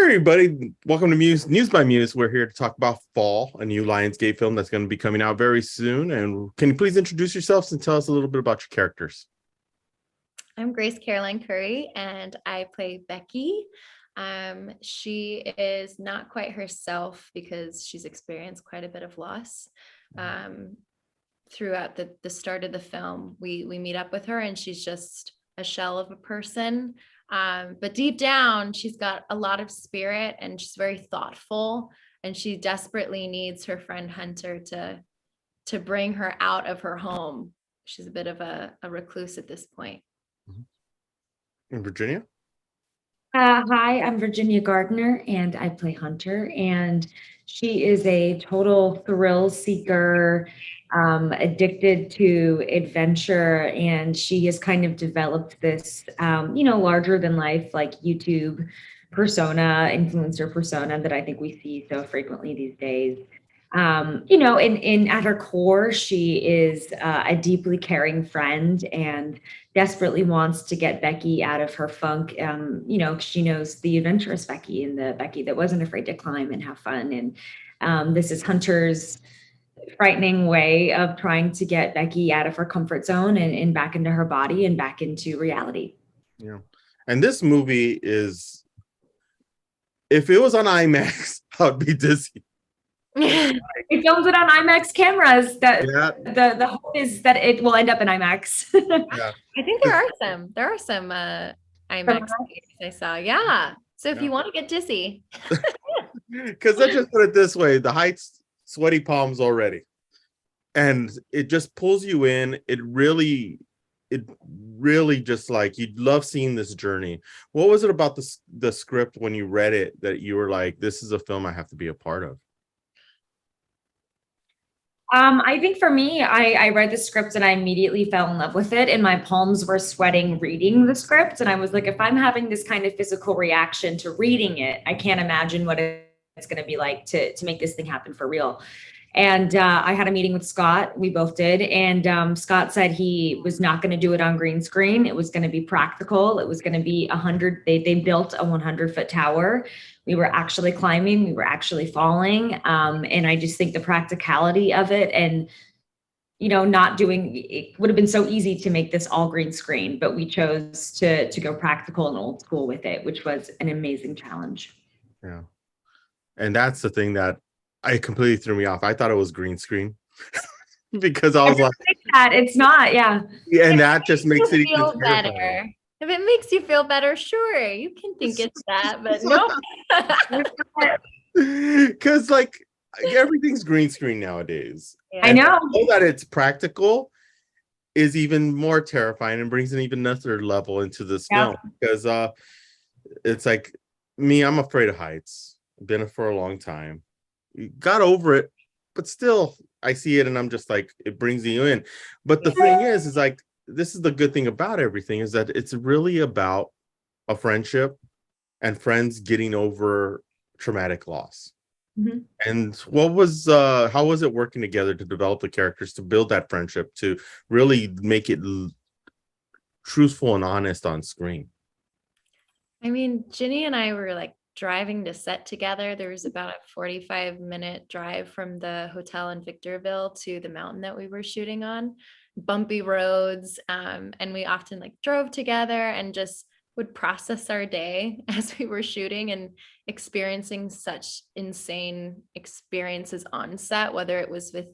everybody. Welcome to News by Muse. We're here to talk about Fall, a new Lionsgate film that's going to be coming out very soon. And can you please introduce yourselves and tell us a little bit about your characters? I'm Caroline Currey, and I play Becky. She is not quite herself because she's experienced quite a bit of loss. Throughout the start of the film, we meet up with her, and she's just a shell of a person. But deep down, she's got a lot of spirit, and she's very thoughtful, and she desperately needs her friend Hunter to bring her out of her home. She's a bit of a recluse at this point. In Virginia? Hi, I'm Virginia Gardner, and I play Hunter. And she is a total thrill seeker, addicted to adventure. And she has kind of developed this, larger than life, like YouTube persona, influencer persona that I think we see so frequently these days. In at her core, she is a deeply caring friend and desperately wants to get Becky out of her funk. She knows the adventurous Becky and the Becky that wasn't afraid to climb and have fun. And this is Hunter's frightening way of trying to get Becky out of her comfort zone and back into her body and back into reality. Yeah. And this movie is, if it was on IMAX, I'd be dizzy. It filmed it on IMAX cameras. The hope is that it will end up in IMAX. Yeah. I think there are some IMAX I saw. Yeah. So if you want to get dizzy. Because let's just put it this way, the heights, sweaty palms already. And it just pulls you in. It really just like, you love seeing this journey. What was it about the script when you read it that you were like, this is a film I have to be a part of? I think for me, I read the script and I immediately fell in love with it, and my palms were sweating reading the script. And I was like, if I'm having this kind of physical reaction to reading it, I can't imagine what it's going to be like to make this thing happen for real. And I had a meeting with Scott. We both did. And Scott said he was not going to do it on green screen. It was going to be practical. It was going to be they built a 100-foot tower. We were actually climbing. We were actually falling. And I just think the practicality of it and, not doing, it would have been so easy to make this all green screen, but we chose to go practical and old school with it, which was an amazing challenge. Yeah. And that's the thing that it completely threw me off. I thought it was green screen because I was like, it's not. Yeah. And that just makes it feel better. If it makes you feel better, sure, you can think it's that, but no. Because like everything's green screen nowadays. Yeah. I know that it's practical is even more terrifying and brings an even another level into this film, because it's like me, I'm afraid of heights. I've been it for a long time. Got over it, but still I see it and I'm just like, it brings you in. But the thing is like, this is the good thing about everything, is that it's really about a friendship and friends getting over traumatic loss. Mm-hmm. And how was it working together to develop the characters, to build that friendship, to really make it truthful and honest on screen? I mean, Ginny and I were like driving to set together. There was about a 45-minute drive from the hotel in Victorville to the mountain that we were shooting on. Bumpy roads, and we often like drove together and just would process our day as we were shooting and experiencing such insane experiences on set, whether it was with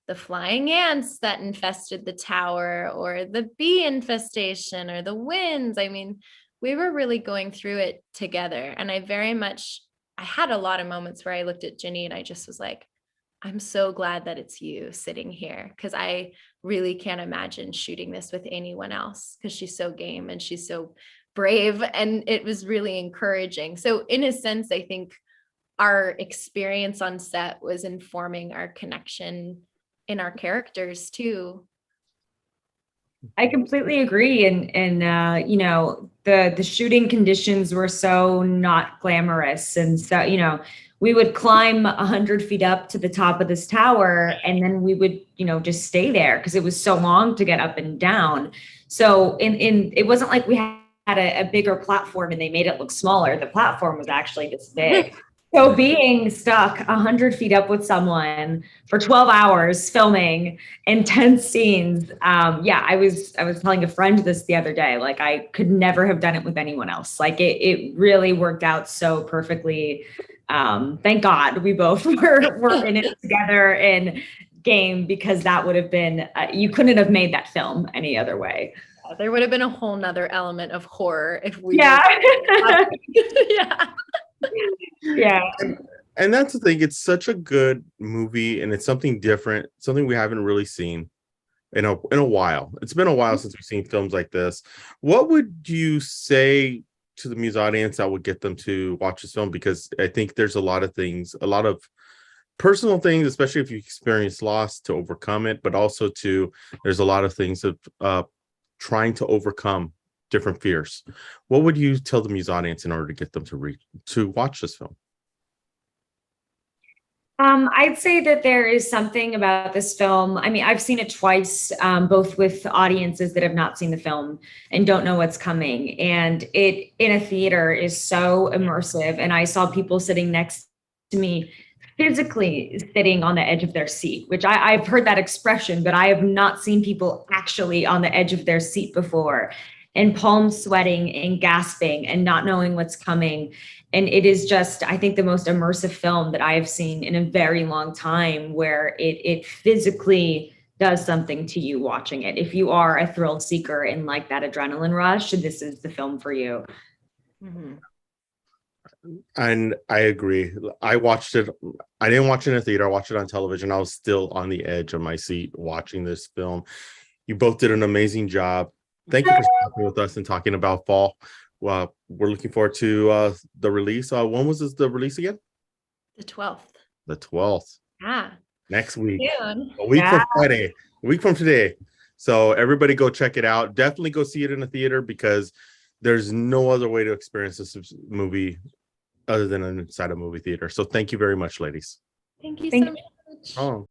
the flying ants that infested the tower or the bee infestation or the winds. I mean, we were really going through it together. And I had a lot of moments where I looked at Ginny and I just was like, I'm so glad that it's you sitting here, because I really can't imagine shooting this with anyone else, because she's so game and she's so brave, and it was really encouraging. So in a sense, I think our experience on set was informing our connection in our characters too. I completely agree. And the shooting conditions were so not glamorous. And so, we would climb 100 feet up to the top of this tower, and then we would, just stay there because it was so long to get up and down. So it wasn't like we had a bigger platform and they made it look smaller. The platform was actually this big. So being stuck 100 feet up with someone for 12 hours filming intense scenes. Yeah, I was telling a friend this the other day, like I could never have done it with anyone else. Like it really worked out so perfectly. Thank God we both were in it together in game, because that would have been, you couldn't have made that film any other way. There would have been a whole nother element of horror if we Yeah. yeah. Yeah. And that's the thing. It's such a good movie, and it's something different, something we haven't really seen in a while. It's been a while since we've seen films like this. What would you say to the MUSE audience that would get them to watch this film? Because I think there's a lot of things, a lot of personal things, especially if you experience loss, to overcome it, but also there's a lot of things of trying to overcome different fears. What would you tell the MUSE audience in order to get them to watch this film? I'd say that there is something about this film. I mean, I've seen it twice, both with audiences that have not seen the film and don't know what's coming. And it in a theater is so immersive. And I saw people sitting next to me physically sitting on the edge of their seat, which I've heard that expression, but I have not seen people actually on the edge of their seat before, and palms sweating and gasping and not knowing what's coming. And it is just, I think, the most immersive film that I have seen in a very long time, where it physically does something to you watching it. If you are a thrill seeker and like that adrenaline rush, this is the film for you. Mm-hmm. And I agree. I watched it. I didn't watch it in a theater. I watched it on television. I was still on the edge of my seat watching this film. You both did an amazing job. Thank you for stopping with us and talking about fall. Well, we're looking forward to the release. When was the release again? The 12th. The 12th. Yeah. Next week. Soon. A week from Friday. A week from today. So everybody go check it out. Definitely go see it in a theater, because there's no other way to experience this movie other than inside a movie theater. So thank you very much, ladies. Thank you so much. Oh.